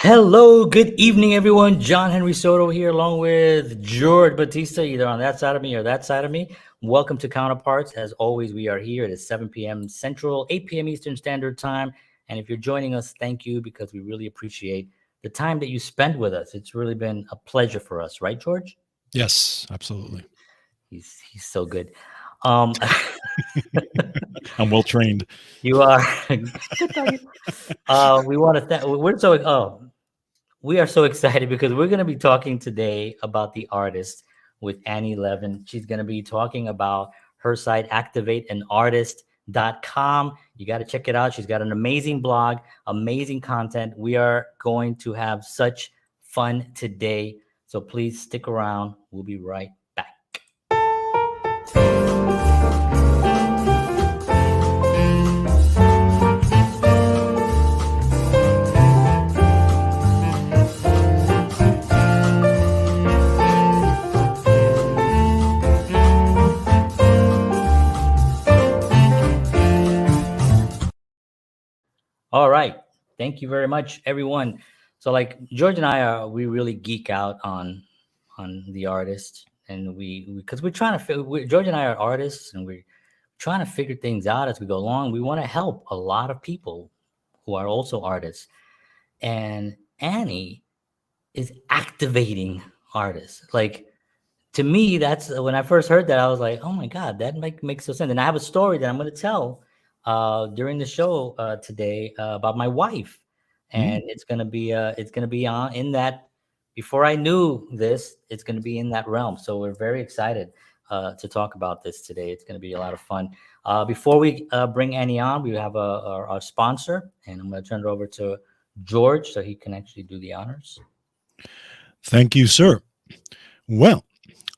Hello, good evening, everyone. John Henry Soto here, along with George Batista, either on that side of me or that side of me. Welcome to Counterparts. As always, we are here at 7 p.m. Central, 8 p.m. Eastern Standard Time. And if you're joining us, thank you, because we really appreciate the time that you spend with us. It's really been a pleasure for us, right, George? Yes, absolutely. He's so good. Um, I'm well trained. you are. Good doggy. We want to thank. We are so excited because we're going to be talking today about the artist with Annie LAVEN. She's going to be talking about her site, activateanartist.com. You got to check it out. She's got an amazing blog, amazing content. We are going to have such fun today. So please stick around. We'll be right back. All right. Thank you very much, everyone. So, like George and we really geek out on the artist, and we because we're trying to George and I are artists, and we're trying to figure things out as we go along. We want to help a lot of people who are also artists, and Annie is activating artists. Like, to me, that's when I first heard that, I was like, oh my God, that makes so sense. And I have a story that I'm going to tell during the show today about my wife, and it's gonna be on in that. Before I knew this, it's going to be in that realm. So we're very excited to talk about this today. It's going to be a lot of fun. Before we bring Annie on, we have our sponsor, and I'm going to turn it over to George so he can actually do the honors. Thank you, sir. Well,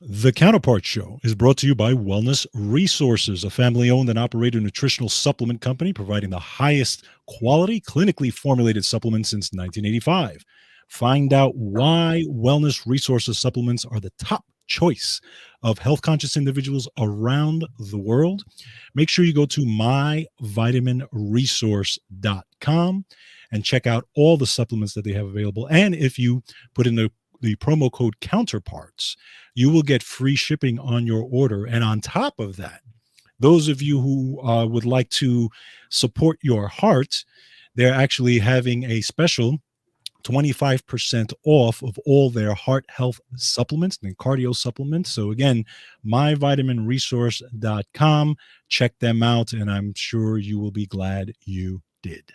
the Counterparts Show is brought to you by Wellness Resources, a family-owned and operated nutritional supplement company providing the highest quality, clinically formulated supplements since 1985. Find out why Wellness Resources supplements are the top choice of health-conscious individuals around the world. Make sure you go to myvitaminresource.com and check out all the supplements that they have available. And if you put in the promo code Counterparts, you will get free shipping on your order. And on top of that, those of you who would like to support your heart, they're actually having a special 25% off of all their heart health supplements and cardio supplements. So again, myvitaminresource.com. Check them out, and I'm sure you will be glad you did.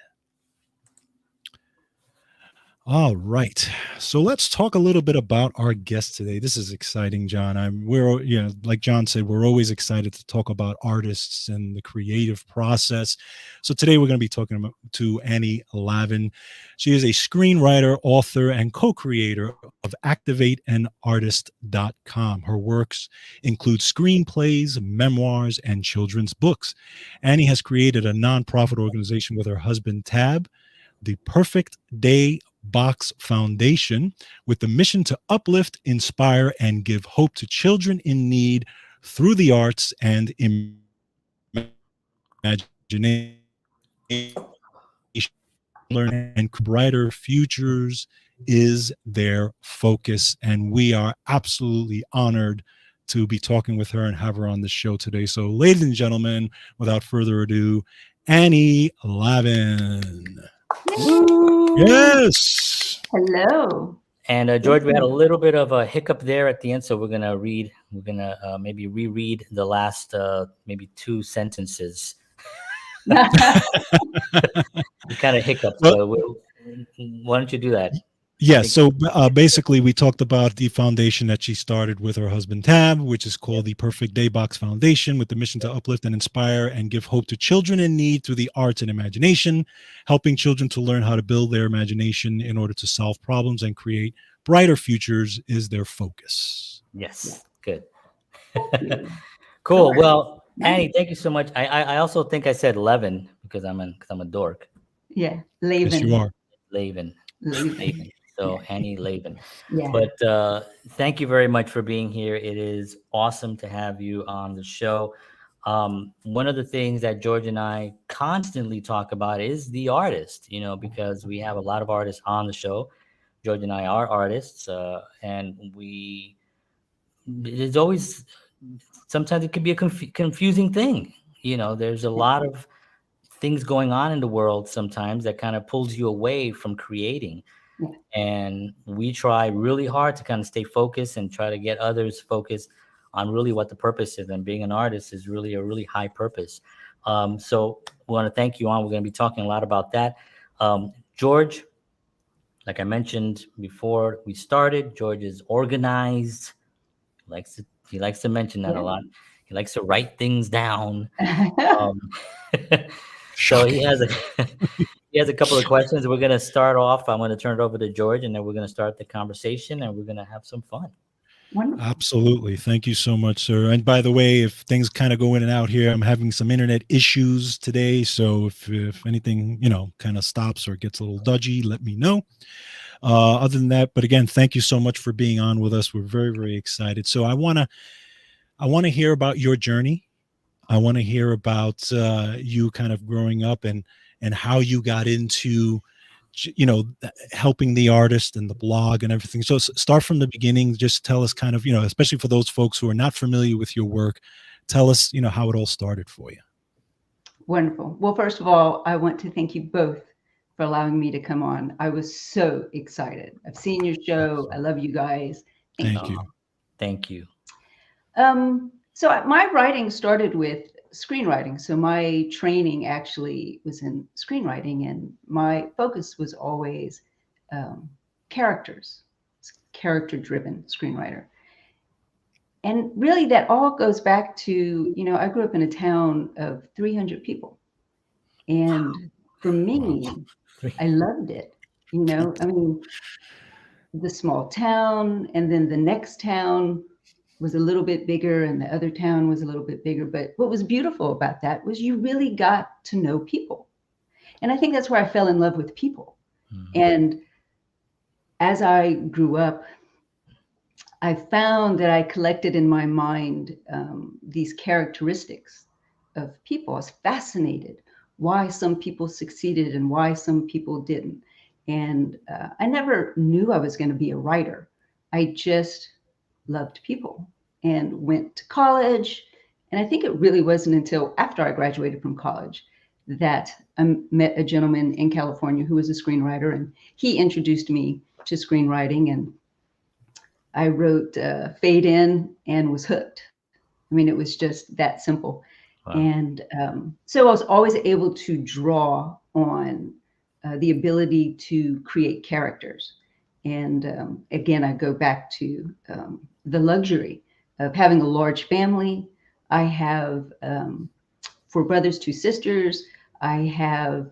All right. So let's talk a little bit about our guest today. This is exciting, John. We're, like John said, we're always excited to talk about artists and the creative process. So today we're going to be talking to Annie LAVEN. She is a screenwriter, author, and co-creator of activateanartist.com. Her works include screenplays, memoirs, and children's books. Annie has created a nonprofit organization with her husband, Tab, the Perfect Day Box Foundation, with the mission to uplift, inspire, and give hope to children in need through the arts and imagination. And brighter futures is their focus. And we are absolutely honored to be talking with her and have her on the show today. So, ladies and gentlemen, without further ado, Annie LAVEN. Yes. Hello. And George, we had a little bit of a hiccup there at the end, so we're gonna maybe reread the last maybe two sentences. We kind of hiccuped. So why don't you do that? Yeah, so basically we talked about the foundation that she started with her husband Tab, which is called the Perfect Day Box Foundation, with the mission to uplift and inspire and give hope to children in need through the arts and imagination, helping children to learn how to build their imagination in order to solve problems and create brighter futures is their focus. Yes, good. Cool. Well, Annie, thank you so much. I also think I said LAVEN because I'm a dork. Yeah, LAVEN. Yes, you are. LAVEN. So Annie LAVEN. Yeah. But thank you very much for being here. It is awesome to have you on the show. One of the things that George and I constantly talk about is the artist, because we have a lot of artists on the show. George and I are artists, and there's always, sometimes it could be a confusing thing. There's a lot of things going on in the world sometimes that kind of pulls you away from creating. Yeah. And we try really hard to kind of stay focused and try to get others focused on really what the purpose is. And being an artist is really a really high purpose. So we want to thank you on. We're going to be talking a lot about that. George, like I mentioned before we started, George is organized. He likes to mention that a lot. He likes to write things down. So he has a couple of questions. We're going to start off. I'm going to turn it over to George, and then we're going to start the conversation, and we're going to have some fun. Wonderful. Absolutely. Thank you so much, sir. And by the way, if things kind of go in and out here, I'm having some internet issues today. So if anything, kind of stops or gets a little dodgy, let me know. Other than that, but again, thank you so much for being on with us. We're very, very excited. So I want to hear about your journey. I want to hear about you kind of growing up and how you got into, helping the artist and the blog and everything. So start from the beginning. Just tell us kind of, especially for those folks who are not familiar with your work, tell us, how it all started for you. Wonderful. Well, first of all, I want to thank you both for allowing me to come on. I was so excited. I've seen your show. I love you guys. Thank you. Thank you. So my writing started with screenwriting. So my training actually was in screenwriting, and my focus was always characters, character-driven screenwriter. And really that all goes back to, I grew up in a town of 300 people. And for me, I loved it. The small town, and then the next town was a little bit bigger, and the other town was a little bit bigger. But what was beautiful about that was you really got to know people. And I think that's where I fell in love with people. Mm-hmm. And as I grew up, I found that I collected in my mind these characteristics of people. I was fascinated why some people succeeded and why some people didn't. And I never knew I was going to be a writer. I just loved people and went to college. And I think it really wasn't until after I graduated from college that I met a gentleman in California who was a screenwriter, and he introduced me to screenwriting, and I wrote Fade In and was hooked. It was just that simple. Wow. And so I was always able to draw on the ability to create characters. And again, I go back to the luxury of having a large family. I have 4 brothers, 2 sisters. I have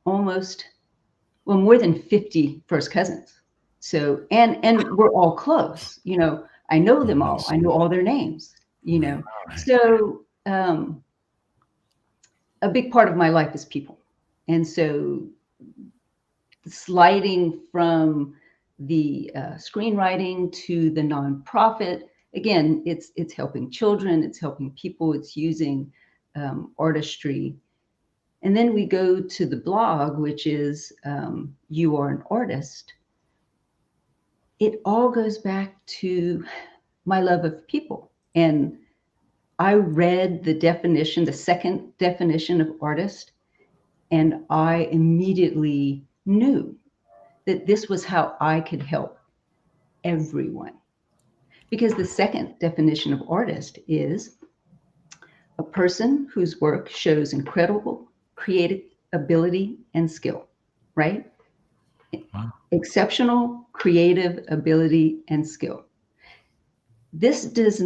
more than 50 first cousins. So, and we're all close, I know them all. I know all their names, So a big part of my life is people. And so sliding from the screenwriting to the nonprofit, again, it's helping children, it's helping people, it's using artistry. And then we go to the blog, which is You Are an Artist. It all goes back to my love of people. And I read the definition, the second definition of artist, and I immediately knew that this was how I could help everyone. Because the second definition of artist is a person whose work shows incredible creative ability and skill, right? Wow. Exceptional creative ability and skill. This does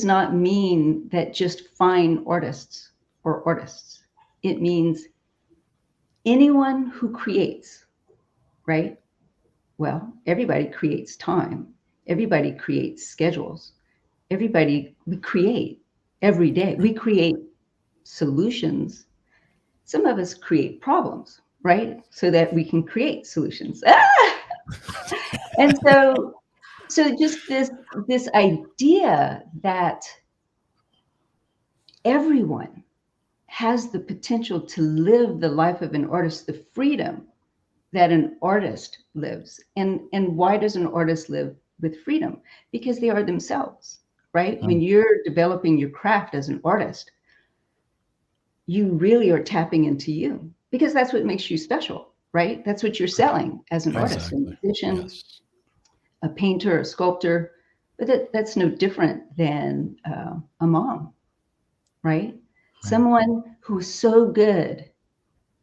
not mean that just fine artists or artists. It means anyone who creates, right? Well, everybody creates time. Everybody creates schedules. We create every day. We create solutions. Some of us create problems, right? So that we can create solutions. And so just this idea that everyone has the potential to live the life of an artist, the freedom that an artist lives. And why does an artist live with freedom? Because they are themselves, right? When you're developing your craft as an artist, you really are tapping into you, because that's what makes you special, right? That's what you're selling as an artist, a Exactly. musician, Yes. a painter, a sculptor. But that's no different than a mom, right? Someone who's so good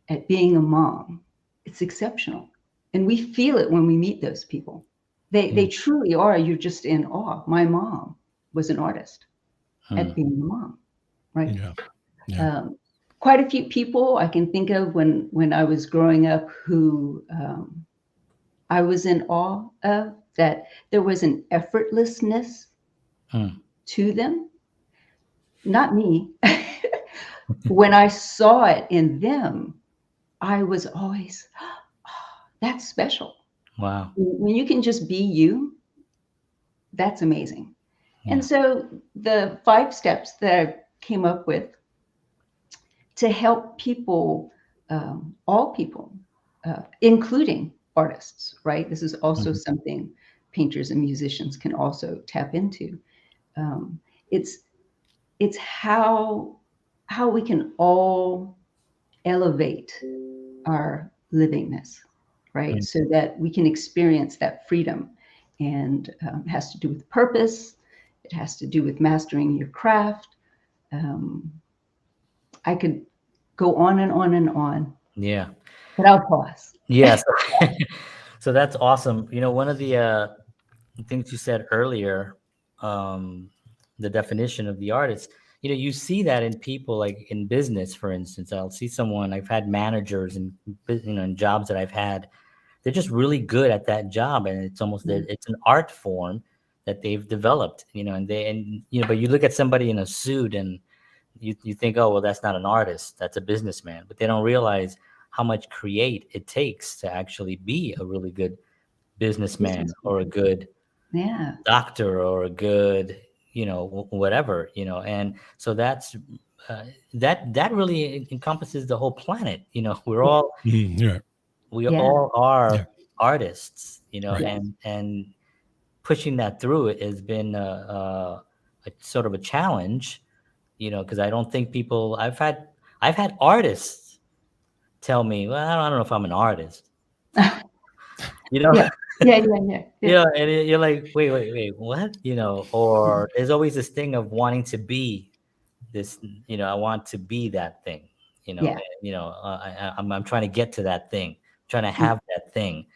at being a mom. It's exceptional. And we feel it when we meet those people. They truly are. You're just in awe. My mom was an artist at being a mom, right? Yeah. Yeah. Quite a few people I can think of when I was growing up who I was in awe of, that there was an effortlessness to them. Not me. When I saw it in them, I was always, oh, that's special. Wow. When you can just be you, that's amazing. Yeah. And so the 5 steps that I came up with to help people, all people, including artists, right? This is also something painters and musicians can also tap into. It's how we can all elevate our livingness, right? So that we can experience that freedom. And it has to do with purpose. It has to do with mastering your craft. I could go on and on and on, Yeah. but I'll pause. Yes. So that's awesome. One of the things you said earlier, the definition of the artist, you see that in people, like in business, for instance. I'll see someone, I've had managers and, in jobs that I've had, they're just really good at that job. And it's almost, it's an art form that they've developed, but you look at somebody in a suit and you think, oh, well, that's not an artist, that's a businessman. But they don't realize how much create it takes to actually be a really good businessman or a good doctor or a good, whatever, and so that's that really encompasses the whole planet. We're all we all are artists, and pushing that through it has been a sort of a challenge, because I don't think people, I've had artists tell me, well, I don't know if I'm an artist. Yeah. And you're like, wait, what? Or there's always this thing of wanting to be this, I want to be that thing, I'm trying to get to that thing, trying to have that thing,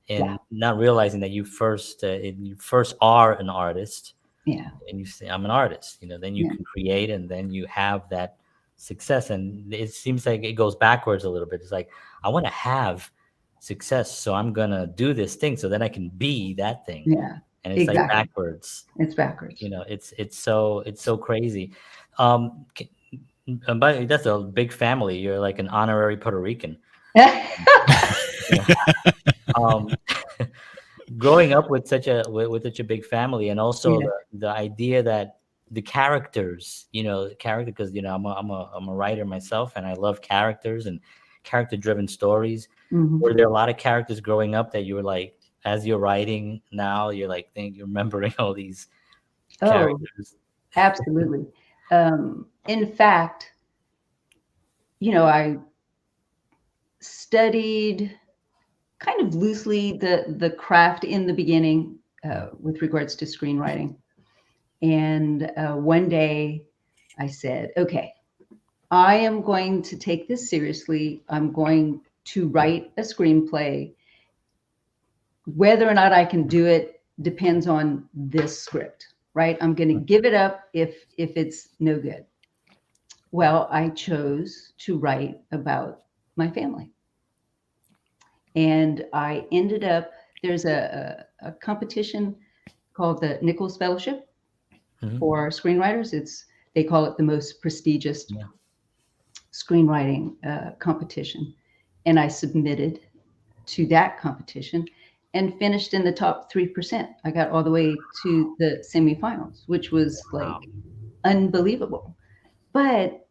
and not realizing that you first are an artist. And you say, I'm an artist, then you can create, and then you have that success. And it seems like it goes backwards a little bit. It's like, I want to have success, so I'm gonna do this thing so then I can be that thing. And it's like backwards. It's backwards. It's so crazy. But that's a big family. You're like an honorary Puerto Rican. Growing up with such a big family, and also the idea that the characters, because I'm a writer myself, and I love characters and character-driven stories. Were there a lot of characters growing up that you were like, as you're writing now, you're like, you're remembering all these characters? Absolutely. In fact, I studied kind of loosely the craft in the beginning with regards to screenwriting. And one day I said, okay, I am going to take this seriously. I'm going to write a screenplay. Whether or not I can do it depends on this script, right? I'm going to give it up if it's no good. Well, I chose to write about my family. And I ended up, there's a competition called the Nichols Fellowship for screenwriters. They call it the most prestigious screenwriting competition. And I submitted to that competition and finished in the top 3%. I got all the way to the semifinals, which was like unbelievable. but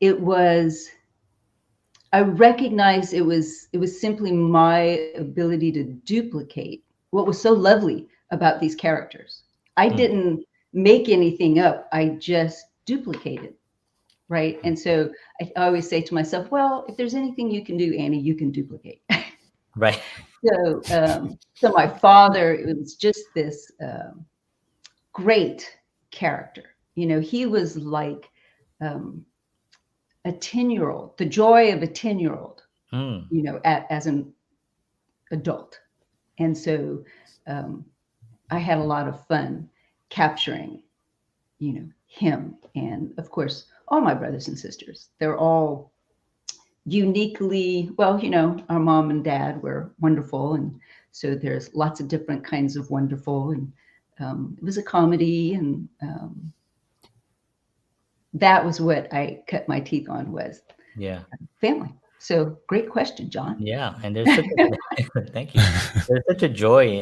I recognized it was simply my ability to duplicate what was so lovely about these characters. I didn't make anything up. I just duplicated, right? And so I always say to myself, well, if there's anything you can do, Annie, you can duplicate. Right. So my father, it was just this great character. You know, he was like a 10-year-old, the joy of a 10-year-old, you know, as an adult. And so I had a lot of fun capturing, you know, him. And of course, all my brothers and sisters, they're all uniquely, well, you know, our mom and dad were wonderful. And so there's lots of different kinds of wonderful. And it was a comedy. And that was what I cut my teeth on, was family. So great question, John. Yeah. And there's such thank you. There's such a joy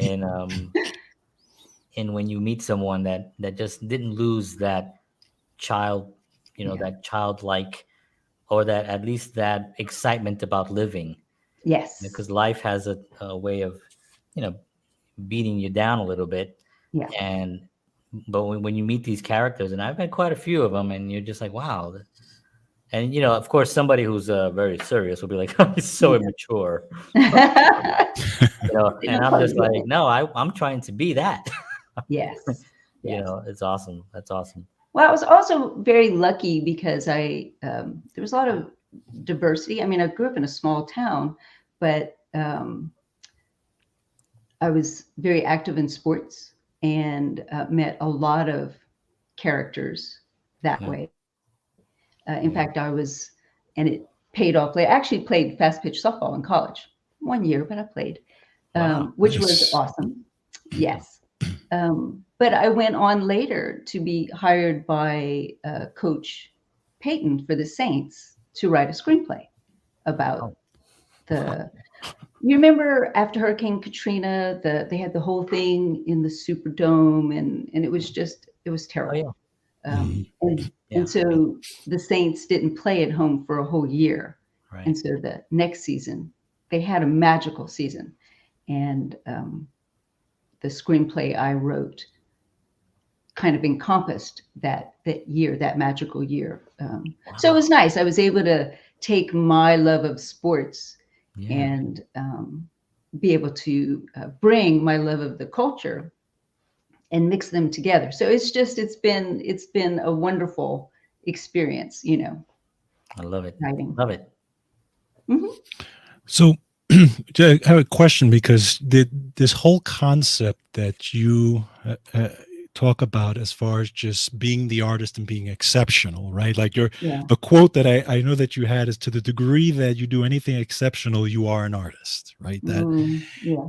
in when you meet someone that just didn't lose that child, you know, that childlike, or that at least that excitement about living. Yes. Because life has a way of, you know, beating you down a little bit. Yeah. But when you meet these characters, and I've had quite a few of them, and you're just like, wow. And, you know, of course, somebody who's very serious will be like, oh, he's so immature. You know, and I'm just like, no, I'm trying to be that. Yes. You know, it's awesome. That's awesome. Well, I was also very lucky because there was a lot of diversity. I mean, I grew up in a small town, but I was very active in sports and met a lot of characters that way. In fact, and it paid off. I actually played fast pitch softball in college 1 year, but I played, which was awesome. Yes. But I went on later to be hired by Coach Payton for the Saints to write a screenplay about you remember after Hurricane Katrina, they had the whole thing in the Superdome, and it was terrible. And so the Saints didn't play at home for a whole year. Right. And so the next season, they had a magical season. And the screenplay I wrote kind of encompassed that year, that magical year. So it was nice. I was able to take my love of sports and be able to bring my love of the culture and mix them together. So it's been a wonderful experience, you know. I love it. Writing. Love it. Mm-hmm. So I have a question, because this whole concept that you talk about as far as just being the artist and being exceptional, right? Like the quote that I know that you had is, to the degree that you do anything exceptional, you are an artist, right?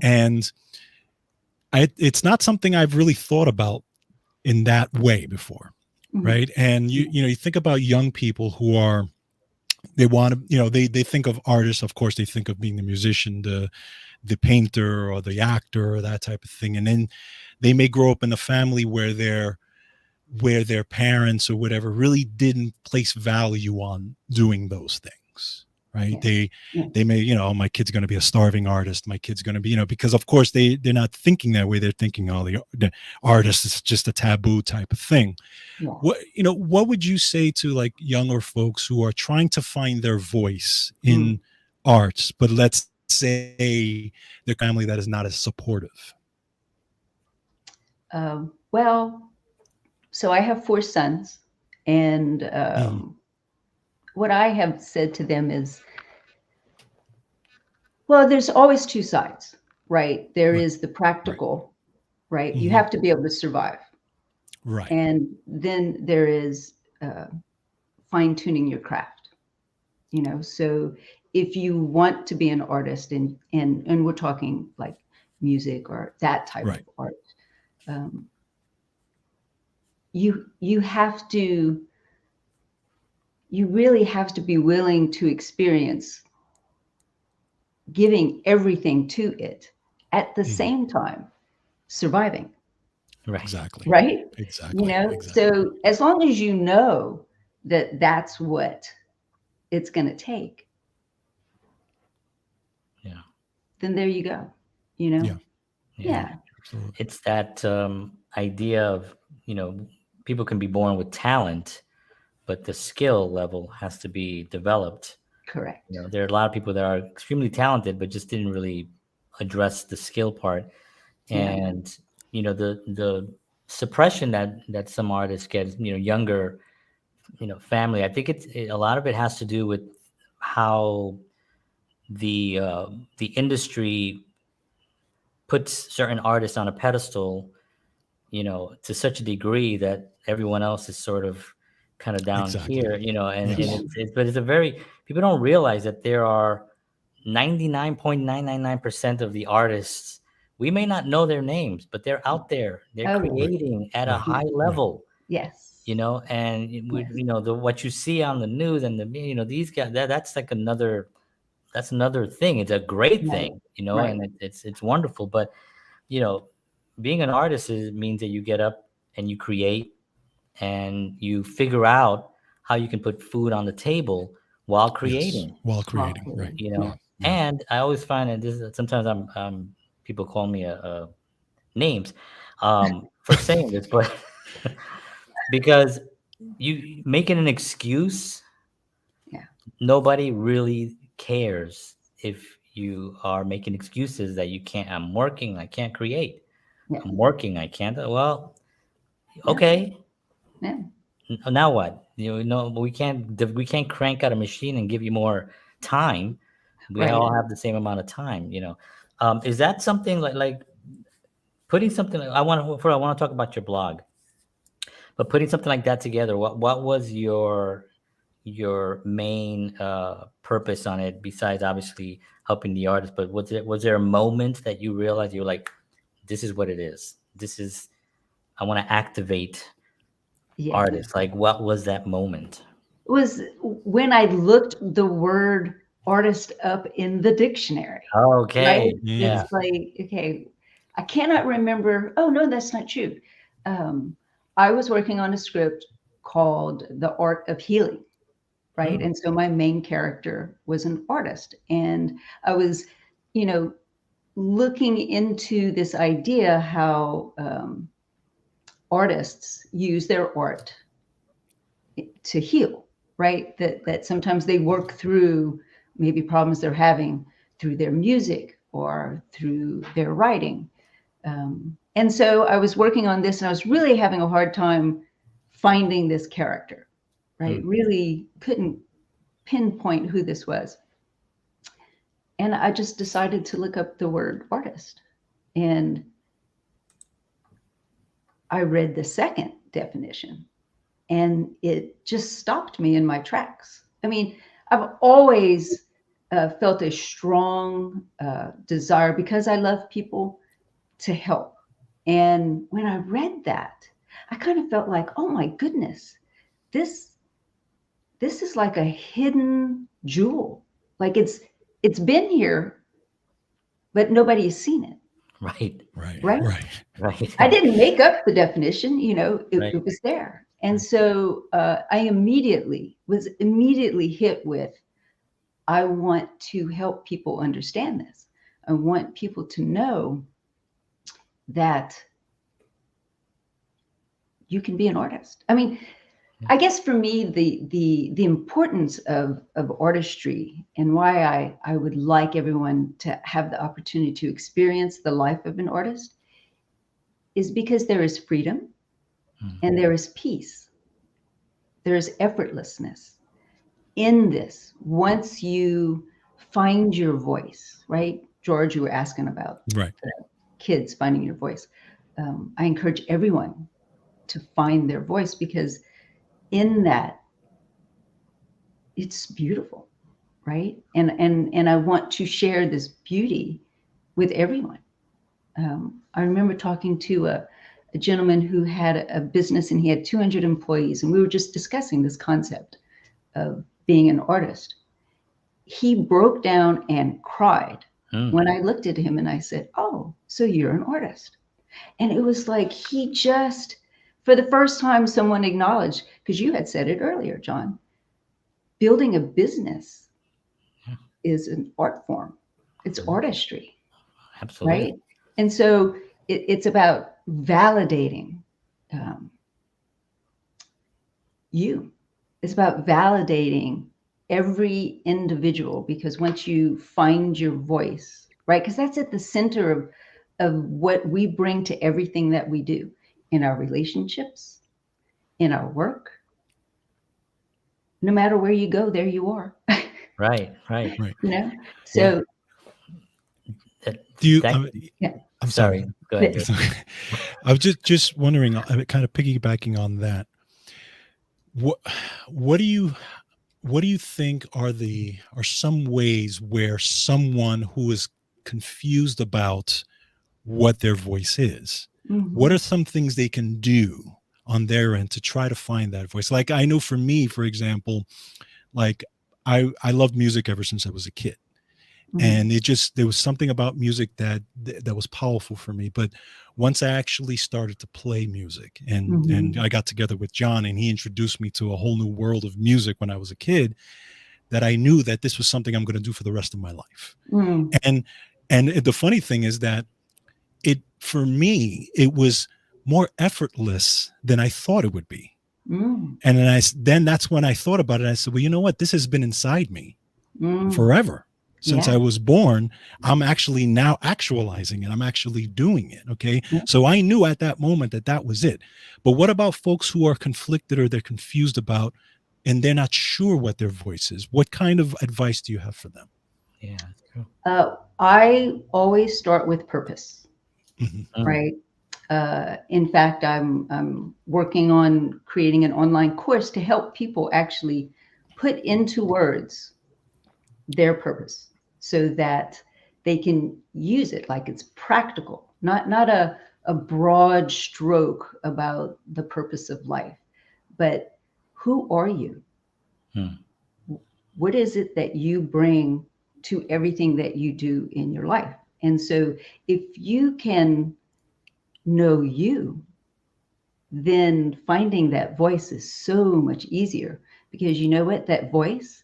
And it's not something I've really thought about in that way before, right? And you think about young people who are, they want to, you know, they think of artists, of course, they think of being the musician, the painter, or the actor, or that type of thing. And then they may grow up in a family where their parents or whatever really didn't place value on doing those things, right? They may, you know, my kid's going to be a starving artist, my kid's going to be, you know, because of course they're not thinking that way. They're thinking, oh, the artist is just a taboo type of thing. What would you say to like younger folks who are trying to find their voice in arts, but let's say their family that is not as supportive? Well, so I have 4 sons, and what I have said to them is, well, there's always 2 sides, right? There is the practical, right? You have to be able to survive. Right. And then there is fine tuning your craft, you know? So if you want to be an artist, and we're talking like music or that type of art, you really have to be willing to experience giving everything to it at the same time surviving. Right. Exactly. Right. Exactly. You know, exactly. so as long as you know that that's what it's going to take, Yeah. then there you go. You know? Yeah. Yeah. Absolutely. It's that idea of, people can be born with talent, but the skill level has to be developed. Correct. There are a lot of people that are extremely talented, but just didn't really address the skill part. Yeah. And, the suppression that some artists get, younger, family. I think a lot of it has to do with how the industry puts certain artists on a pedestal, to such a degree that everyone else is sort of kind of down Exactly. here, and Yes. but it's a very, people don't realize that there are 99.999% of the artists, we may not know their names, but they're out there, they're Oh, yeah. creating at a Right. high level, Yes. and Yes. what you see on the news and these guys, that's like that's another thing. It's a great Right. thing, Right. and it's wonderful. But being an artist means that you get up and you create and you figure out how you can put food on the table while Yes. creating. While creating. Well, Right. yeah. Yeah. And I always find that sometimes people call me names for saying this, but because you making an excuse, Yeah. nobody really cares if you are making excuses that you can't. I'm working, I can't create. Yeah. I'm working, I can't. Well, Yeah. okay. Yeah. Now what? We can't crank out a machine and give you more time. We Right. all have the same amount of time. Is that something like putting something? I want to talk about your blog, but putting something like that together. What was your main purpose on it, besides obviously helping the artist? But was there a moment that you realized you were like, this is what it is? I want to activate Yeah. artists. Like, what was that moment? It was when I looked the word artist up in the dictionary, right? Okay. Yeah. It's like, okay, I cannot remember. Oh, no, that's not true. I was working on a script called The Art of Healing, right? Mm. And so my main character was an artist. And I was, looking into this idea how artists use their art to heal, right? That sometimes they work through maybe problems they're having through their music or through their writing. And so I was working on this and I was really having a hard time finding this character, right? Really couldn't pinpoint who this was. And I just decided to look up the word artist. And I read the second definition and it just stopped me in my tracks. I mean, I've always felt a strong desire, because I love people, to help. And when I read that, I kind of felt like, oh my goodness, this is like a hidden jewel. Like it's been here, but nobody has seen it. Right. Right. I didn't make up the definition, Right. it was there. And so I was immediately hit with, I want to help people understand this. I want people to know that you can be an artist. I mean, I guess for me, the importance of artistry, and why I would like everyone to have the opportunity to experience the life of an artist, is because there is freedom and there is peace. There is effortlessness in this once you find your voice, right? George, you were asking about Right. kids finding your voice. I encourage everyone to find their voice, because in that, it's beautiful, right? And I want to share this beauty with everyone. I remember talking to a gentleman who had a business and he had 200 employees, and we were just discussing this concept of being an artist. He broke down and cried when I looked at him and I said, oh, so you're an artist. And it was like he just, for the first time, someone acknowledged because you had said it earlier, John. Building a business is an art form. It's artistry, Absolutely. right? And so it's about validating you. It's about validating every individual, because once you find your voice, right? Because that's at the center of what we bring to everything that we do in our relationships, in our work. No matter where you go, there you are. Right. Right. You know? So Do you? yeah. I'm Sorry. Go ahead. It's okay. I was just wondering, kind of piggybacking on that. What do you think are some ways where someone who is confused about what their voice is, what are some things they can do on their end to try to find that voice? Like, I know for me, for example, like I loved music ever since I was a kid. And there was something about music that was powerful for me. But once I actually started to play music and I got together with John and he introduced me to a whole new world of music when I was a kid, that I knew that this was something I'm going to do for the rest of my life. And the funny thing is that for me, it was more effortless than I thought it would be. And then that's when I thought about it. I said, well, you know what? This has been inside me forever. Since I was born, I'm actually now actualizing it. I'm actually doing it. Okay. So I knew at that moment that was it. But what about folks who are conflicted or they're confused about, and they're not sure what their voice is? What kind of advice do you have for them? Yeah, that's true. I always start with purpose, right? In fact, I'm working on creating an online course to help people actually put into words their purpose, so that they can use it like it's practical, not a broad stroke about the purpose of life, but who are you? What is it that you bring to everything that you do in your life? And so if you can know you, then finding that voice is so much easier, because you know what? That voice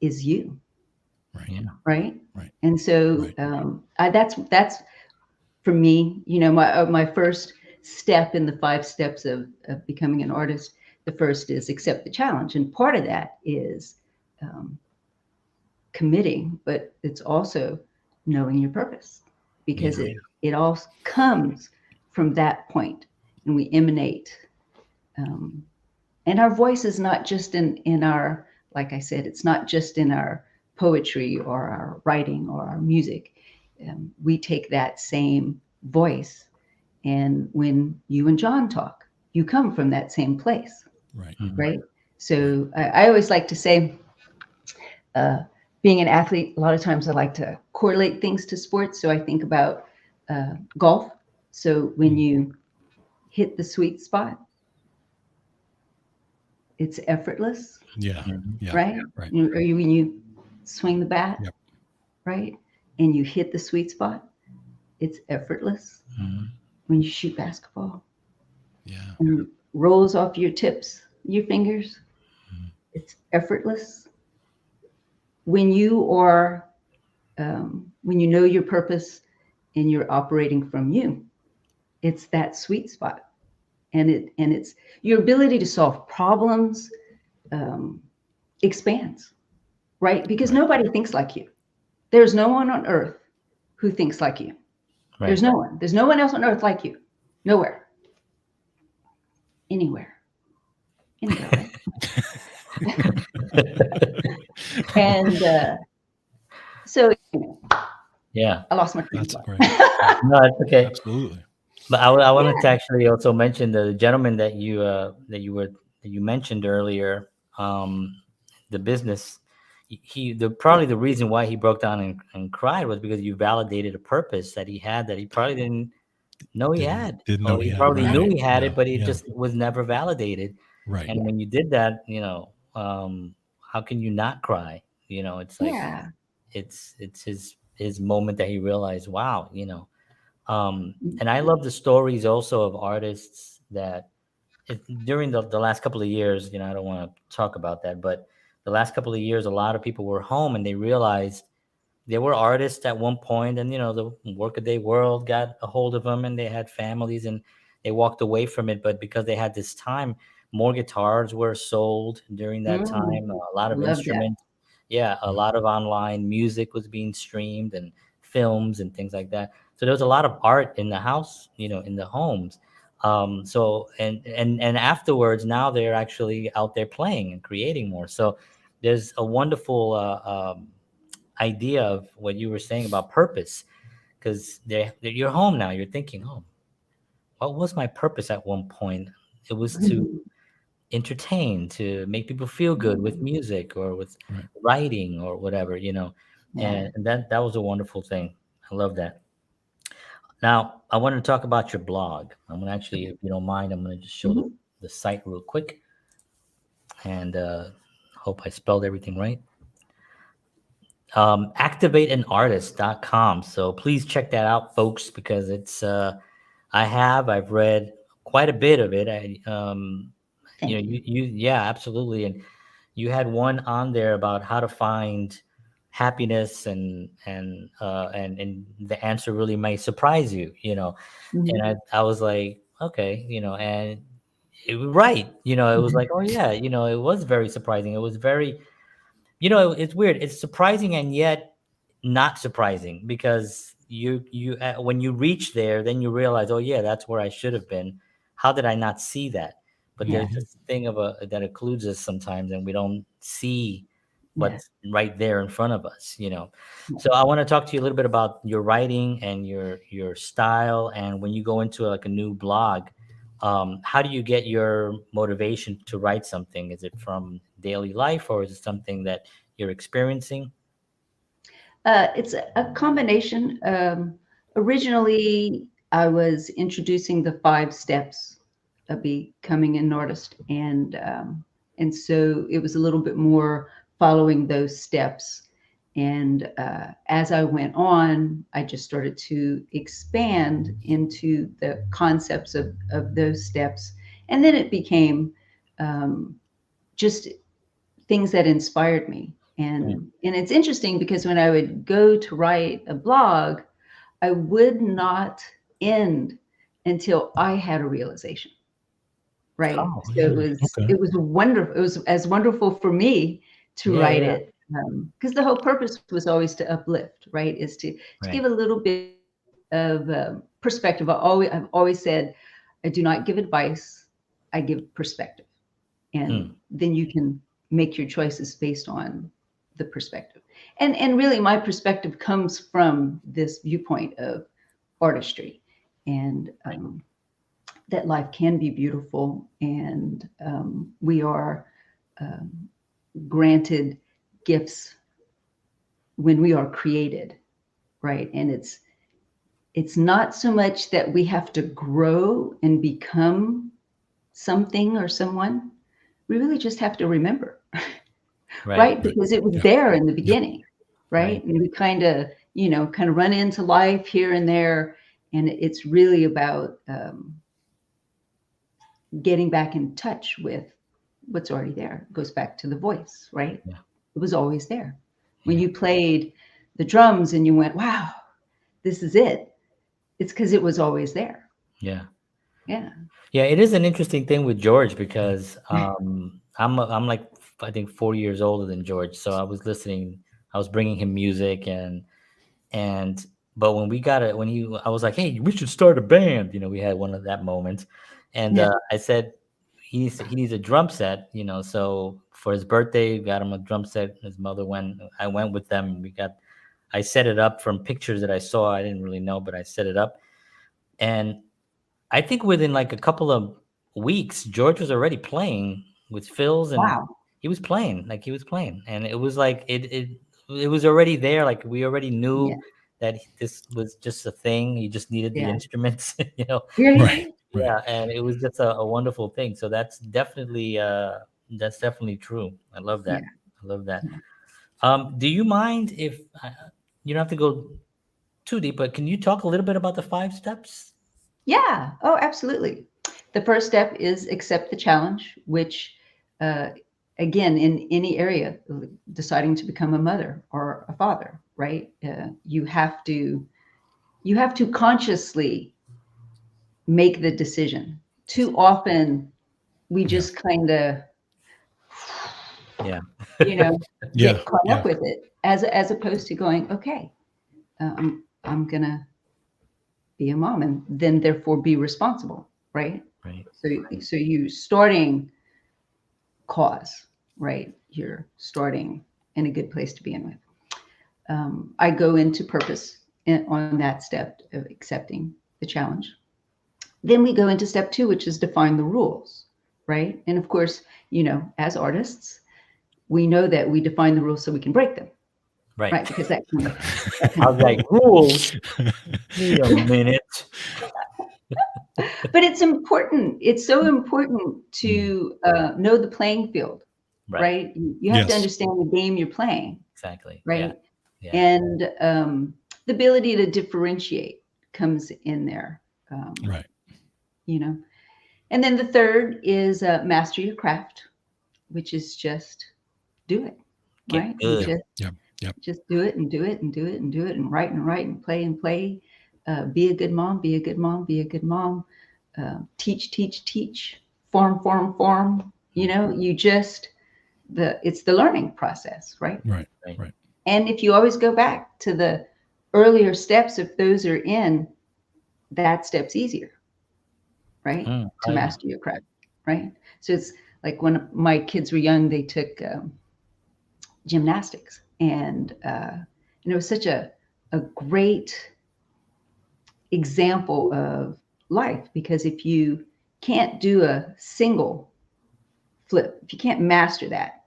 is you. Right. And so that's for me, my first step in the 5 steps of becoming an artist. The first is accept the challenge. And part of that is committing, but it's also knowing your purpose, because it all comes from that point, and we emanate. And our voice is not just in our, like I said, it's not just in our poetry or our writing or our music. We take that same voice, and when you and John talk, you come from that same place, right? So I always like to say, being an athlete, a lot of times I like to correlate things to sports. So I think about golf. So when you hit the sweet spot, it's effortless. Right? Or when you swing the bat, right? And you hit the sweet spot, it's effortless. When you shoot basketball, and it rolls off your tips, your fingers, it's effortless. When you are, when you know your purpose and you're operating from you, it's that sweet spot. And it's your ability to solve problems expands, right? Because nobody thinks like you. There's no one on earth who thinks like you. There's no one. There's no one else on earth like you. Nowhere. Anywhere. Right? And so, I lost my train of thought. No, it's okay. Absolutely. But I wanted to actually also mention the gentleman that you mentioned earlier, the business. Probably the reason why he broke down and cried was because you validated a purpose that he had that he probably didn't know he had. Didn't know he had, probably right. knew he had Yeah, it, but it yeah. just was never validated. Right. And when you did that, how can you not cry? It's like it's his moment that he realized, wow, and I love the stories also of artists that during the last couple of years, I don't want to talk about that, but the last couple of years, a lot of people were home and they realized they were artists at one point, and the workaday world got a hold of them, and they had families, and they walked away from it. But because they had this time, more guitars were sold during that Mm, time. A lot of love that. instruments, yeah, a lot of online music was being streamed, and films and things like that. So there was a lot of art in the house, in the homes. So and afterwards, now they're actually out there playing and creating more. So there's a wonderful idea of what you were saying about purpose, because you're home now. You're thinking, oh, what was my purpose at one point? It was to Mhm. entertain, to make people feel good with Mm, music or with Right. writing or whatever, yeah. and that was a wonderful thing. I love that. Now I want to talk about your blog. I'm gonna actually, if you don't mind, I'm gonna just show the, Mhm. the site real quick, and hope I spelled everything right. Activateanartist.com. So please check that out, folks, because I've read quite a bit of it. Thank you. Yeah, absolutely. And you had one on there about how to find happiness, and the answer really may surprise you. And Mhm. I was like, okay, and it was right. It was like, oh yeah, it was very surprising. It was very, it's weird. It's surprising and yet not surprising, because when you reach there, then you realize, oh yeah, that's where I should have been. How did I not see that? But Yeah. there's this thing that occludes us sometimes, and we don't see Yes. what's right there in front of us. Yeah. So I want to talk to you a little bit about your writing and your style, and when you go into like a new blog, how do you get your motivation to write something? Is it from daily life, or is it something that you're experiencing? It's a combination. Originally, I was introducing the 5 steps of becoming an artist, and so it was a little bit more following those steps. And as I went on, I just started to expand into the concepts of those steps, and then it became um, just things that inspired me. Mm. And it's interesting because when I would go to write a blog, I would not end until I had a realization, right? Oh, So yeah. Okay. it was wonderful. It was as wonderful for me to Yeah, write yeah. it, because the whole purpose was always to uplift, right? Is to give Right. a little bit of perspective. I've always said, I do not give advice. I give perspective, and Mm. then you can make your choices based on the perspective. And really, my perspective comes from this viewpoint of artistry, and that life can be beautiful, and we are um, granted gifts when we are created, right? And it's not so much that we have to grow and become something or someone. We really just have to remember, Right. right? Right. Because it was Yeah. there in the Yep. beginning, Right. right? And we kind of run into life here and there, and it's really about getting back in touch with what's already there. It goes back to the voice, right? Yeah. It was always there. When Yeah. you played the drums and you went, "Wow, this is it," it's because it was always there. Yeah. Yeah. Yeah. It is an interesting thing with George, because I'm like, I think 4 years older than George. So I was listening. I was bringing him music, and but when we got it, I was like, hey, we should start a band. We had one of that moment, and Yeah. I said he needs a drum set. So for his birthday, we got him a drum set. His mother went. I went with them. I set it up from pictures that I saw. I didn't really know, but I set it up, and I think within like a couple of weeks, George was already playing with fills, and Wow. he was playing, and it was like it was already there. Like we already Yeah. knew that this was just a thing. He just needed the Yeah. instruments, you know. Right. Really? Right. Yeah, and it was just a wonderful thing. So that's definitely true. I love Yeah. that. I love that. Yeah. Do you mind if you don't have to go too deep, but can you talk a little bit about the 5 steps? Yeah. Oh, absolutely. The first step is accept the challenge, which, again, in any area, deciding to become a mother or a father, right? You have to consciously make the decision. Too often, we just kind of, Yeah. get caught up with it, as opposed to going, okay, I'm gonna be a mom, and then therefore be responsible, right? Right. So you starting cause, right? You're starting in a good place to begin with. I go into purpose on that step of accepting the challenge. Then we go into step 2, which is define the rules, right? And of course, as artists, we know that we define the rules so we can break them, right? Because that I was like, rules. Wait a minute. But it's important. It's so important to know the playing field, right? You have to understand the game you're playing. Exactly. Right. Yeah. And the ability to differentiate comes in there. Right. And then the third is master your craft, which is just do it. Right. Just do it and do it and do it and do it and write and play and play. Be a good mom, be a good mom, be a good mom. Teach, form. It's the learning process, right? Right. And if you always go back to the earlier steps, if those are in, that step's easier, right? To master your craft, right? So it's like when my kids were young, they took gymnastics, and it was such a great example of life, because if you can't do a single flip, if you can't master that,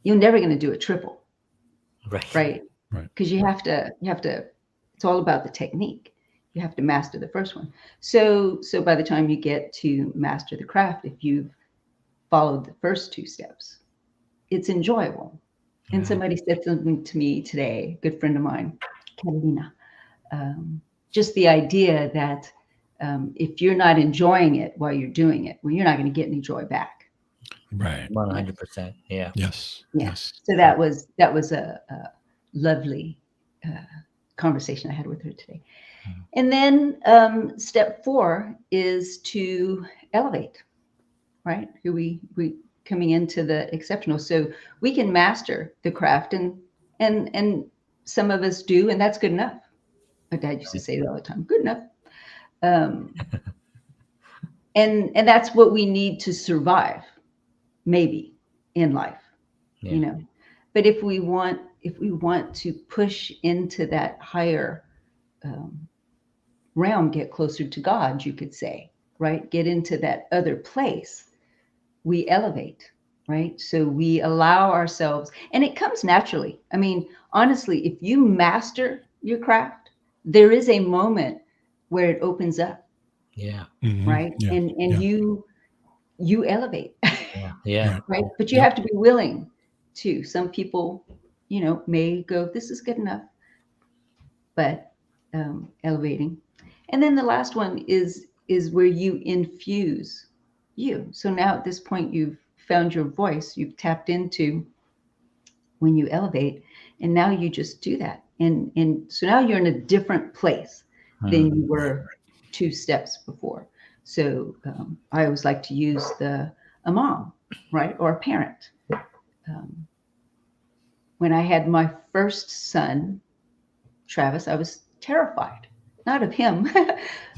you're never going to do a triple, right? Because you have to, it's all about the technique. You have to master the first one. So by the time you get to master the craft, if you've followed the first 2 steps, it's enjoyable. And somebody said something to me today, a good friend of mine, Catalina, just the idea that if you're not enjoying it while you're doing it, well, you're not going to get any joy back. Right. 100%. Yeah. Yes. So that was a lovely conversation I had with her today. And then step 4 is to elevate, right? Who we coming into the exceptional. So we can master the craft, and some of us do, and that's good enough. My dad used to say it all the time, good enough. And that's what we need to survive, maybe, in life, But if we want to push into that higher realm, get closer to God, you could say, right? Get into that other place, we elevate, right? So we allow ourselves, and it comes naturally. I mean, honestly, if you master your craft, there is a moment where it opens up. Right. And you elevate. Right. But you have to be willing to. Some people, may go, this is good enough, but elevating. And then the last one is where you infuse you. So now at this point, you've found your voice, you've tapped into when you elevate, and now you just do that. And so now you're in a different place than you were 2 steps before. So I always like to use a mom, right? Or a parent. When I had my first son, Travis, I was terrified, not of him,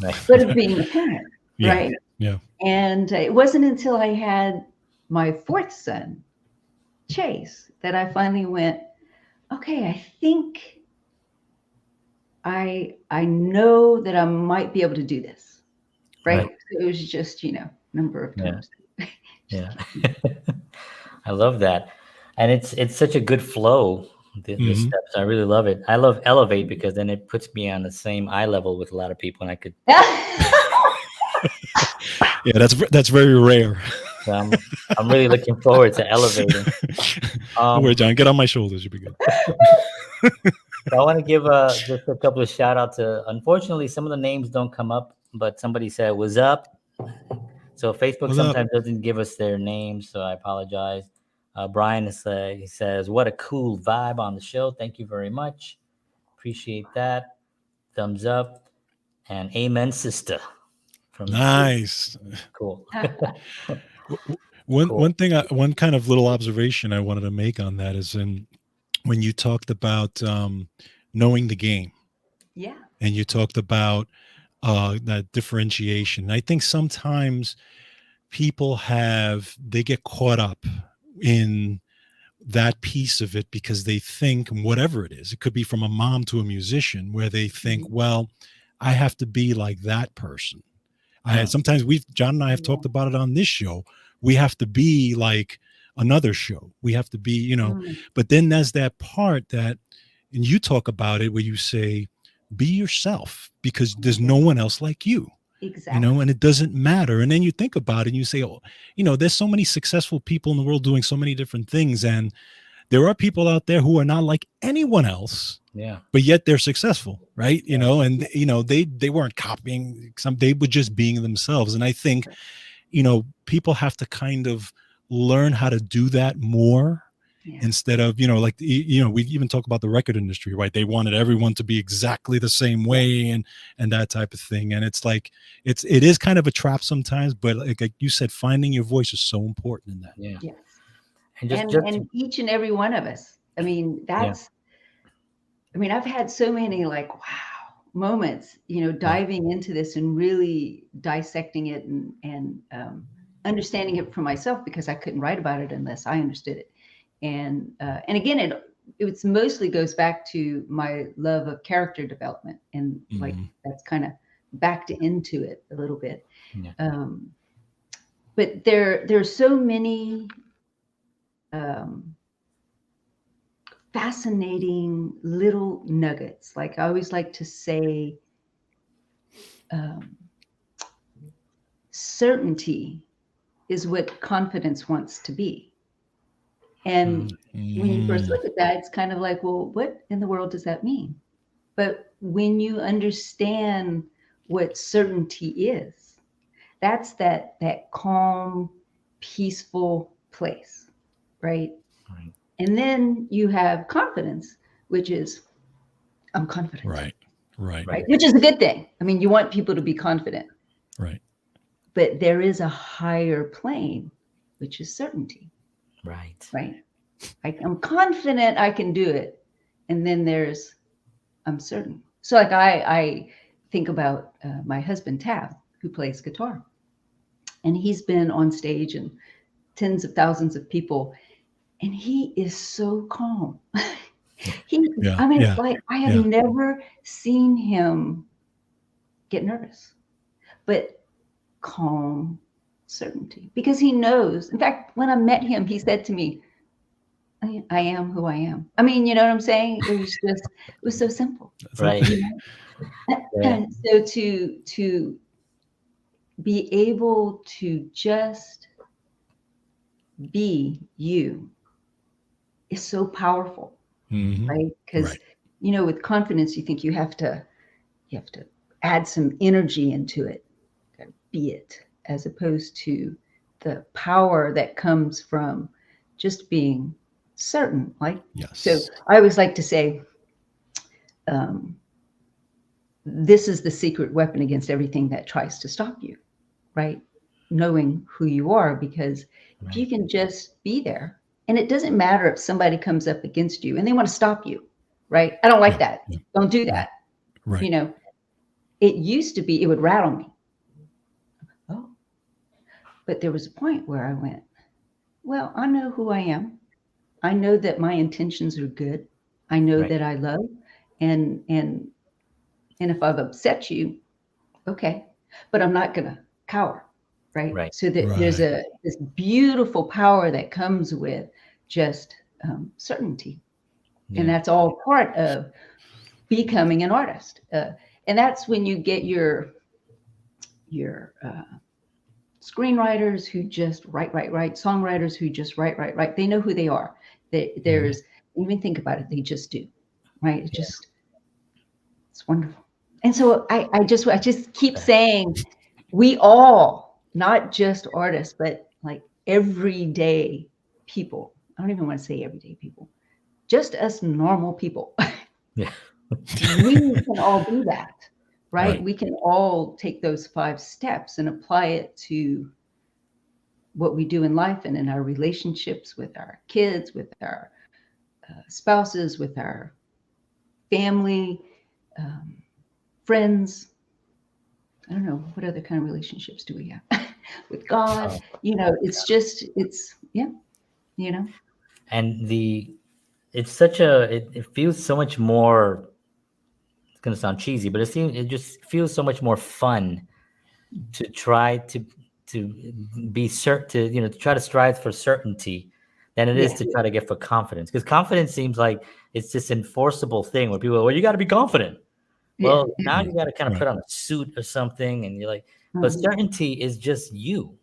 but of being a parent, right? Yeah. And it wasn't until I had my 4th son, Chase, that I finally went, okay, I think I know that I might be able to do this, right? So it was just, number of times. Yeah. I love that. And it's such a good flow, the steps. I really love it. I love elevate because then it puts me on the same eye level with a lot of people, and I could. Yeah, that's very rare. So I'm really looking forward to elevating. Don't worry, John. Get on my shoulders. You'll be good. I want to give just a couple of shout outs to. Unfortunately, some of the names don't come up, but somebody said, "What's up?" So Facebook What's up? sometimes doesn't give us their names, so I apologize. Brian is he says, "What a cool vibe on the show. Thank you very much. Appreciate that. Thumbs up and amen, sister." From Nice. cool, One cool. thing, one kind of little observation I wanted to make on that is when you talked about knowing the game, Yeah. and you talked about that differentiation. I think sometimes people they get caught up in that piece of it because they think, whatever it is, it could be from a mom to a musician, where they think, Mhm. well, I have to be like that person. Mm. Sometimes John and I have talked about it on this show. We have to be like another show. We have to be, Mm, but then there's that part and you talk about it where you say, be yourself, because there's no one else like you, exactly. and it doesn't matter. And then you think about it and you say, oh, there's so many successful people in the world doing so many different things. And there are people out there who are not like anyone else, Yeah, but yet they're successful, right? Yeah. And they weren't copying they were just being themselves. And I think, people have to kind of learn how to do that more, Yeah. instead of, like, we even talk about the record industry, right? They wanted everyone to be exactly the same way, and that type of thing. And it's like, it is kind of a trap sometimes, but like you said, finding your voice is so important in that. yeah. Yes. And just And each and every one of us. I mean, I've had so many like, wow, moments, diving into this and really dissecting it and understanding it for myself, because I couldn't write about it unless I understood it. And again, it mostly goes back to my love of character development, and like that's kind of backed into it a little bit. Yeah. But there's so many fascinating little nuggets. Like I always like to say, certainty is what confidence wants to be. And when you first look at that, it's kind of like, well, what in the world does that mean? But when you understand what certainty is, that's that calm, peaceful place, right? Right. And then you have confidence, which is, I'm confident. Right. Which is a good thing. I mean, you want people to be confident. Right. But there is a higher plane, which is certainty. Right. I'm confident I can do it. And then there's, I'm certain. So like I think about my husband, Tab, who plays guitar. And he's been on stage and tens of thousands of people. And he is so calm. It's like I have never seen him get nervous, but calm certainty, because he knows. In fact, when I met him, he said to me, I am who I am. I mean, you know what I'm saying? It was so simple. Right. And so to be able to just be you is so powerful, right? Because with confidence, you think you have to add some energy into it, be it, as opposed to the power that comes from just being certain. Like, so I always like to say, this is the secret weapon against everything that tries to stop you, right? Knowing who you are, because if you can just be there, and it doesn't matter if somebody comes up against you and they want to stop you, right? I don't like that. Don't do that. Right. It used to be, it would rattle me. Oh, but there was a point where I went, well, I know who I am. I know that my intentions are good. I know that I love, and if I've upset you, okay, but I'm not gonna cower, right? So that there's this beautiful power that comes with just certainty, and that's all part of becoming an artist. And that's when you get your screenwriters who just write, songwriters who just write. They know who they are. There's, even think about it, they just do, right? It's wonderful. And so I just keep saying, we all not just artists, but like everyday people. I don't even want to say everyday people, just us normal people. Yeah. We can all do that, right? Right. We can all take those 5 steps and apply it to what we do in life and in our relationships with our kids, with our spouses, with our family, friends. I don't know, what other kind of relationships do we have with God? It's just, And it's such it feels so much more, it's going to sound cheesy, but it just feels so much more fun to try to be certain, to try to strive for certainty than it is Yeah. to try to get for confidence. Because confidence seems like it's this enforceable thing where people are, well, you got to be confident. Well, now you got to kind of Right. put on a suit or something, and you're like, but certainty is just you.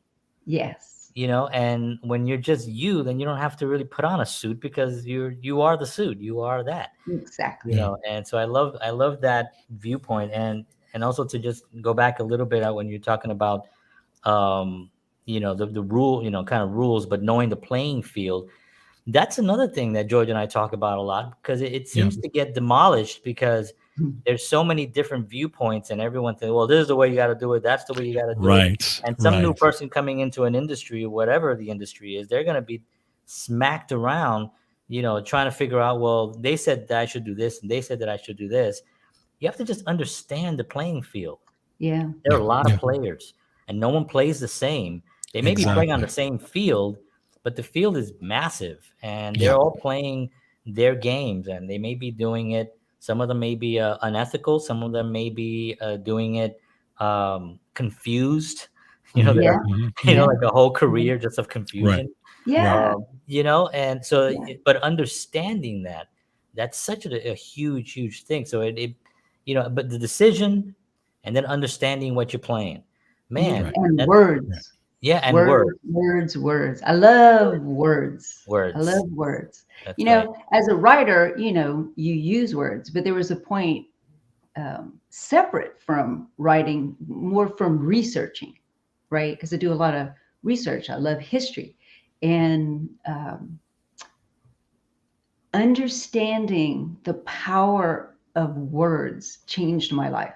Yes. And when you're just you, then you don't have to really put on a suit because you are the suit, you are that. Exactly. And so I love that viewpoint, and also to just go back a little bit when you're talking about the rule, kind of rules, but knowing the playing field. That's another thing that George and I talk about a lot, because it seems to get demolished because there's so many different viewpoints, and everyone thinks, well, this is the way you got to do it, that's the way you got to do it. Right. And some new Right. person coming into an industry, whatever the industry is, they're going to be smacked around, trying to figure out, well, they said that I should do this, and they said that I should do this. You have to just understand the playing field. Yeah. There are a lot Yeah. of players, and no one plays the same. They may be playing on the same field, but the field is massive, and they're Yeah. all playing their games, and they may be doing it. Some of them may be unethical. Some of them may be doing it confused. Mhm. Yeah. Mhm. Like a whole career just of confusion. Yeah. And so, Yeah. but understanding that's such a huge, huge thing. So but the decision, and then understanding what you're playing, man. Right. And That, words. yeah, and Words. I love words. words. I love words. That's right. As a writer, you use words, but there was a point separate from writing, more from researching, right? Because I do a lot of research. I love history. And understanding the power of words changed my life.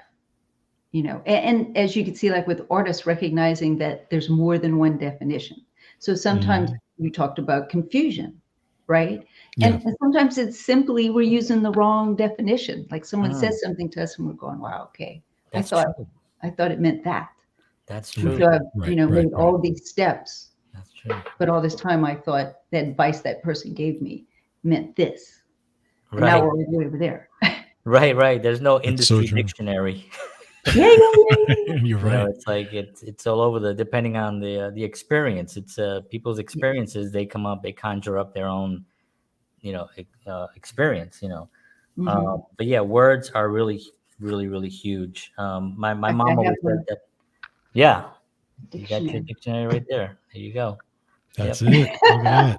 And as you can see, like with artists, recognizing that there's more than one definition. So sometimes you talked about confusion, right? Yeah. And sometimes it's simply we're using the wrong definition. Like someone says something to us and we're going, wow, okay. That's I true. thought it meant that. That's And true. so I've, Right. made all these steps, That's true. but all this time I thought that advice that person gave me meant this. And Right. now we're way over there. Right. There's no so industry true. dictionary. Yeah. You're right. It's like it's all over depending on the experience. It's people's experiences. They come up, they conjure up their own, experience. But yeah, words are really, really, really huge. My mom always said that. Yeah, you got your dictionary right there. There you go. That's it. Look at that.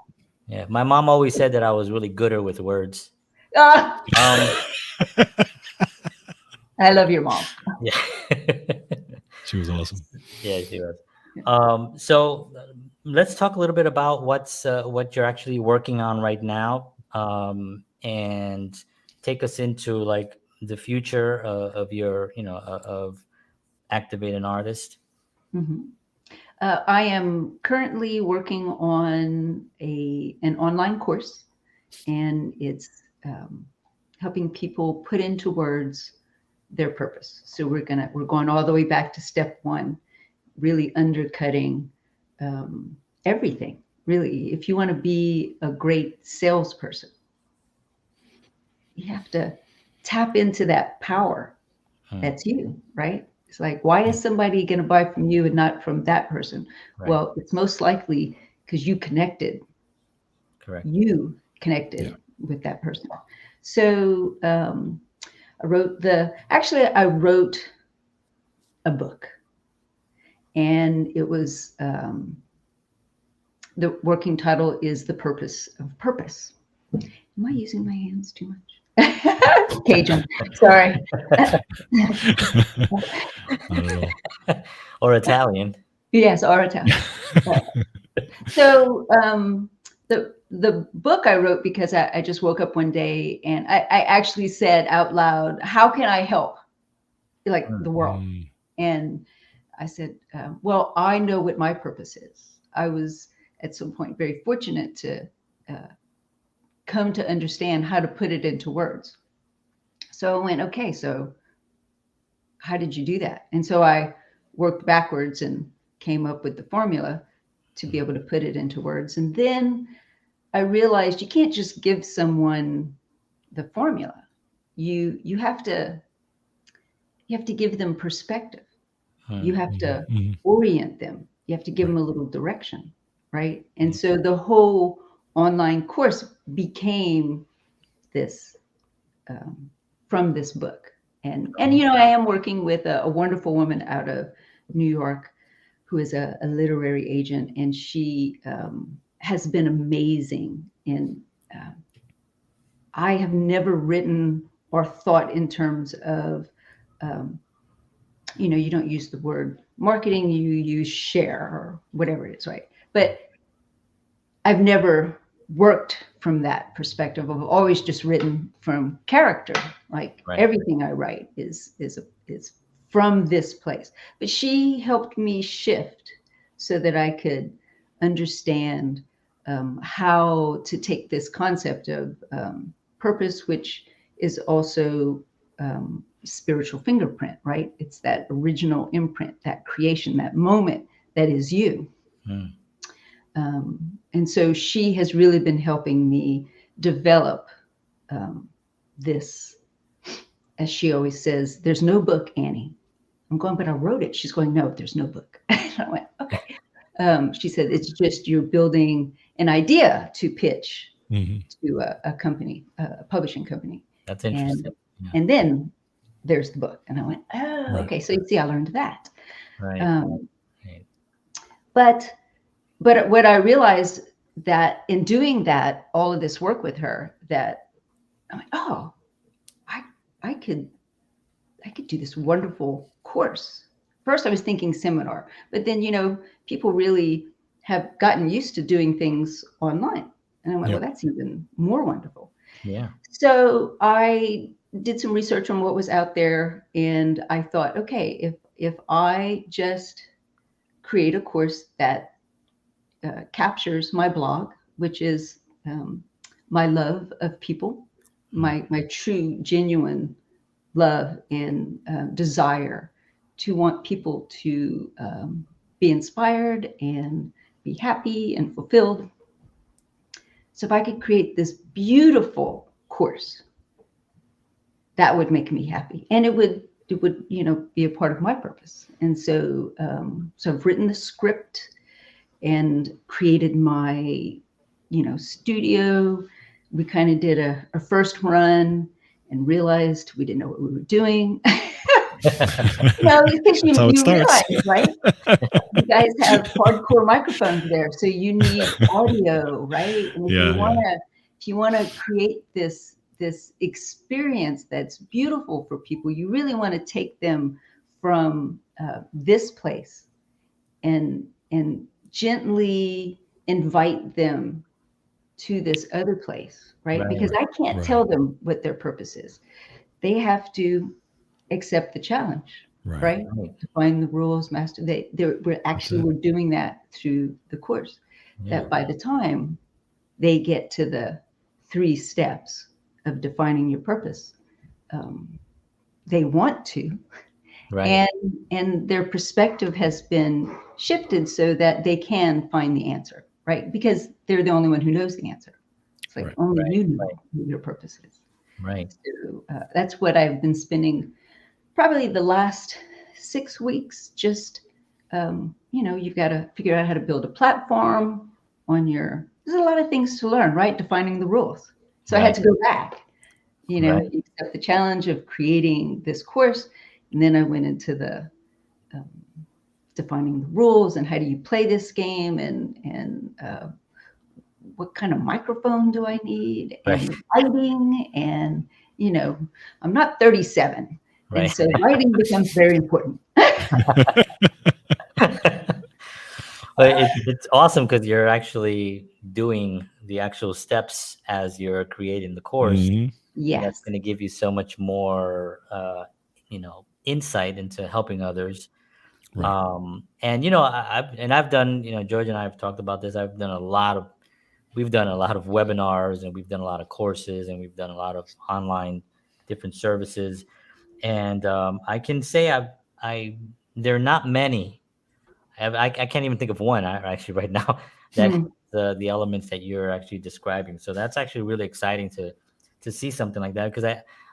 Yeah, my mom always said that I was really gooder with words. I love your mom. Yeah. She was awesome. Yeah, she was. So let's talk a little bit about what you're actually working on right now, and take us into like the future of your, of Activate an Artist. Mm-hmm. I am currently working on an online course, and it's helping people put into words their purpose. So we're going all the way back to step 1, really undercutting everything. Really, if you want to be a great salesperson, you have to tap into that power that's you, right? It's like, why is somebody going to buy from you and not from that person? Right. Well, it's most likely because you connected. Correct. You connected with that person. So I wrote a book, and it was the working title is The Purpose of Purpose. Am I using my hands too much? Cajun, sorry. Not at all. Or Italian. Yes, our town. So the book I wrote because I just woke up one day and I actually said out loud, how can I help like the world? And I said, well, I know what my purpose is. I was at some point very fortunate to come to understand how to put it into words. So I went, okay, so how did you do that? And so I worked backwards and came up with the formula to be able to put it into words. And then I realized you can't just give someone the formula. You have to give them perspective. You have to orient them. You have to give them a little direction, right? And so the whole online course became this from this book. And you know, I am working with a wonderful woman out of New York who is a literary agent, and she has been amazing. And I have never written or thought in terms of, you know, you don't use the word marketing, you use share or whatever it is, right? But I've never worked from that perspective. I've always just written from character. Like everything I write is from this place. But she helped me shift so that I could understand how to take this concept of purpose, which is also spiritual fingerprint, right? It's that original imprint, that creation, that moment that is you. And so she has really been helping me develop this, as she always says, there's no book, Annie. I'm going, but I wrote it. She's going, no, there's no book. And I went, okay. She said, it's just you're building an idea to pitch to a company, a publishing company. That's interesting. And then there's the book. And I went, oh, okay. So you see, I learned that. But what I realized that in doing that, all of this work with her, that I'm like, oh, I could do this wonderful course. First, I was thinking seminar, but then, you know, people really have gotten used to doing things online. And I went, well, that's even more wonderful. Yeah. So I did some research on what was out there, and I thought, okay, if I just create a course that captures my blog, which is my love of people, my true, genuine love and desire to want people to be inspired and be happy and fulfilled. So if I could create this beautiful course, that would make me happy, and it would you know, be a part of my purpose. And so so I've written the script and created my, you know, studio. We kind of did a first run and realized we didn't know what we were doing. No, because you realize, right? You guys have hardcore microphones there, so you need audio, right? And if you want to create this experience that's beautiful for people, you really want to take them from this place and gently invite them to this other place, right? Because I can't tell them what their purpose is. They have to accept the challenge, right? Define the rules, master. We're doing that through the course. That by the time they get to the 3 steps of defining your purpose, they want to, and their perspective has been shifted so that they can find the answer, right? Because they're the only one who knows the answer. It's like only you know what your purpose is. Right. So that's what I've been spending probably the last 6 weeks. Just you know, you've got to figure out how to build a platform on your. There's a lot of things to learn, right? Defining the rules. So I had to go back, you know, accept the challenge of creating this course, and then I went into the defining the rules and how do you play this game, and what kind of microphone do I need, and lighting, and you know, I'm not 37, and so lighting becomes very important. But it's awesome because you're actually doing the actual steps as you're creating the course. Mhm. And that's Yes. going to give you so much more, insight into helping others. Right. And I've done, George and I have talked about this. We've done a lot of webinars, and we've done a lot of courses, and we've done a lot of online different services. And I can say there are not many. I can't even think of one actually right now that Hmm. the elements that you're actually describing. So that's actually really exciting to see something like that, because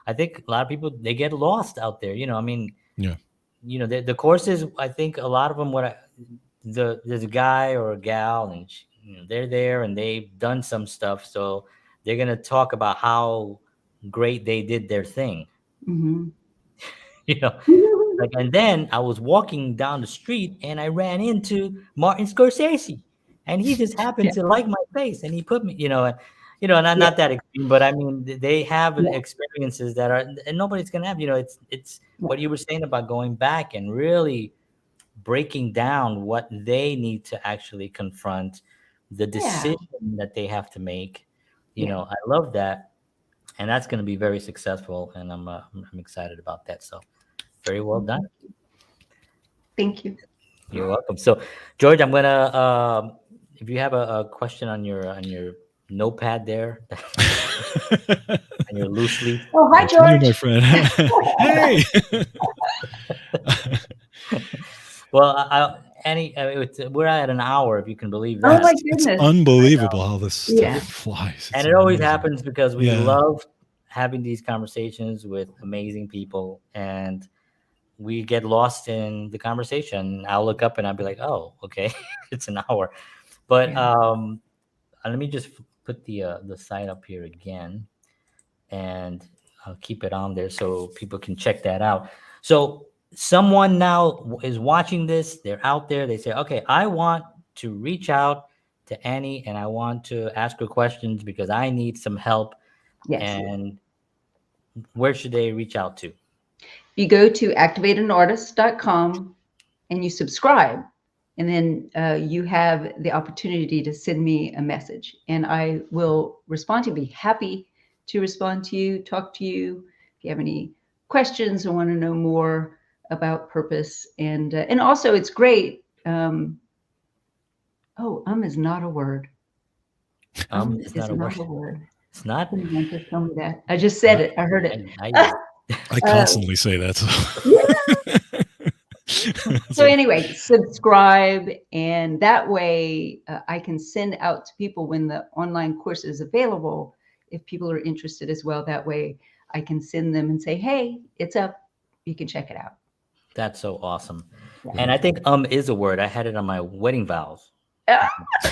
I think a lot of people, they get lost out there. I mean, Yeah. the courses, I think a lot of them, there's a guy or a gal, and they're there and they've done some stuff, so they're gonna talk about how great they did their thing. Hmm. you know like, and then I was walking down the street and I ran into Martin Scorsese, and he just happened Yeah. to like my face, and he put me, not Yeah. not that extreme, but I mean, they have Yeah. experiences that are, and nobody's gonna have. It's Yeah. what you were saying about going back and really breaking down what they need to actually confront, the Yeah. decision that they have to make. Yeah. I love that, and that's going to be very successful, and I'm excited about that. So, very well done. Thank you. You're welcome. So, George, I'm gonna, if you have a question on your notepad there, and you're loosely. Oh, hi, That's me, my George. friend. Hey. Well, we're at an hour, if you can believe Oh that. my It's goodness. unbelievable how this stuff Yeah. flies. And It's it always amazing. happens because we Yeah. love having these conversations with amazing people, and we get lost in the conversation. I'll look up and I'll be like, oh, okay, it's an hour. But Yeah. let me just put the site up here again, and I'll keep it on there so people can check that out. So someone now is watching this, they're out there, they say, okay, I want to reach out to Annie and I want to ask her questions because I need some help. Yes. And where should they reach out to? You go to activateanartist.com and you subscribe, and then you have the opportunity to send me a message, and I will respond to you. Be happy to respond to you, talk to you if you have any questions or want to know more about purpose. And also, it's great. Is not a word. It's Is not a word. not a word. It's not. Someone just told me that. I just said it. I heard it. I constantly say that. So anyway, subscribe, and that way I can send out to people when the online course is available. If people are interested as well, that way I can send them and say, hey, it's up. You can check it out. That's so awesome. Yeah. And I think is a word. I had it on my wedding vows. Ah, I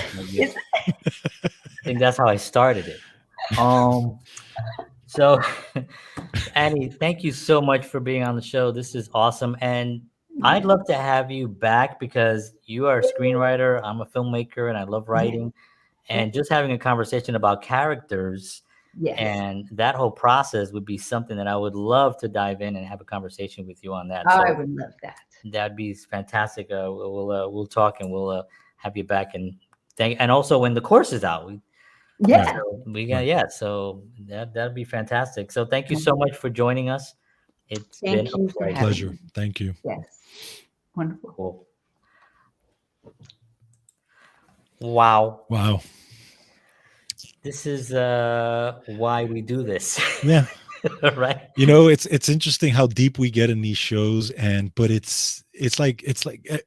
think that's how I started it. So Annie, thank you so much for being on the show. This is awesome. And I'd love to have you back because you are a screenwriter. I'm a filmmaker and I love writing. And just having a conversation about characters Yes. and that whole process would be something that I would love to dive in and have a conversation with you on that. I So would love that. that'd be fantastic. We'll talk and we'll have you back, and also when the course is out, Yeah. so that'd be fantastic. So thank you so much for joining us. It's been Thank you a for having Pleasure. me. Thank you. Yes. Wonderful. Cool. Wow. Wow. This is why we do this. Yeah. Right. It's interesting how deep we get in these shows, but it's like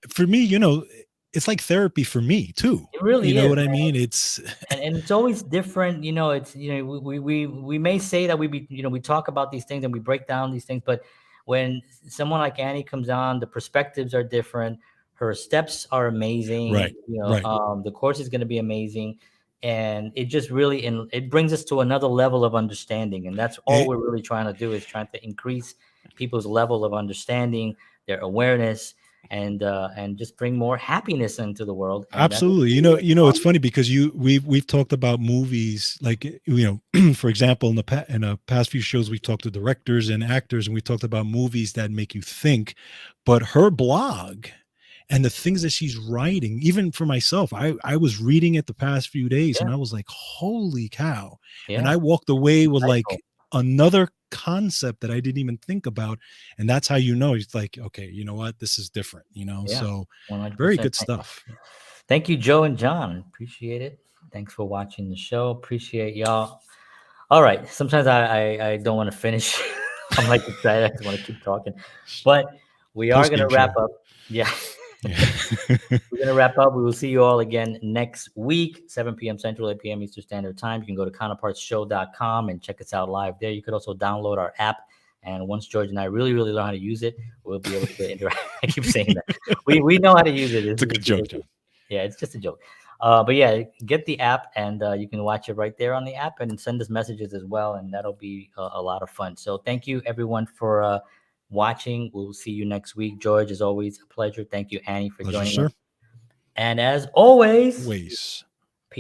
for me, it's like therapy for me too. It really You know is, what I man. mean? It's and it's always different. It's we may say that we talk about these things and we break down these things, but when someone like Annie comes on, the perspectives are different. Her steps are amazing. Right. Right. The course is going to be amazing, and it just really it brings us to another level of understanding, and that's all we're really trying to do, is trying to increase people's level of understanding, their awareness, and just bring more happiness into the world. And absolutely. It's funny because we've talked about movies, like, for example, in the past few shows, we talked to directors and actors, and we talked about movies that make you think. But her blog and the things that she's writing, even for myself, I was reading it the past few days, Yeah. and I was like, holy cow. And Yeah. I walked away with Insightful. like another concept that I didn't even think about. And that's how you know, it's like, okay, you know what, this is different, you know. Yeah, So 100%. very good stuff. Thank you, Joe and John. Appreciate it. Thanks for watching the show. Appreciate y'all. All right. Sometimes I don't want to finish. I'm like excited. I just want to keep talking. But we are going to Post-game wrap show. up. Yeah. Yeah. We're going to wrap up. We will see you all again next week, 7 p.m. Central, 8 p.m. Eastern Standard Time. You can go to counterpartsshow.com and check us out live there. You could also download our app. And once George and I really, really learn how to use it, we'll be able to interact. I keep saying that. We know how to use it. It's a good joke, John. Yeah, it's just a joke. But yeah, get the app, and you can watch it right there on the app, and send us messages as well, and that'll be a lot of fun. So thank you, everyone, for watching. We'll see you next week. George, as always, a pleasure. Thank you, Annie, for Pleasure, joining sir. us. And as always, Ways.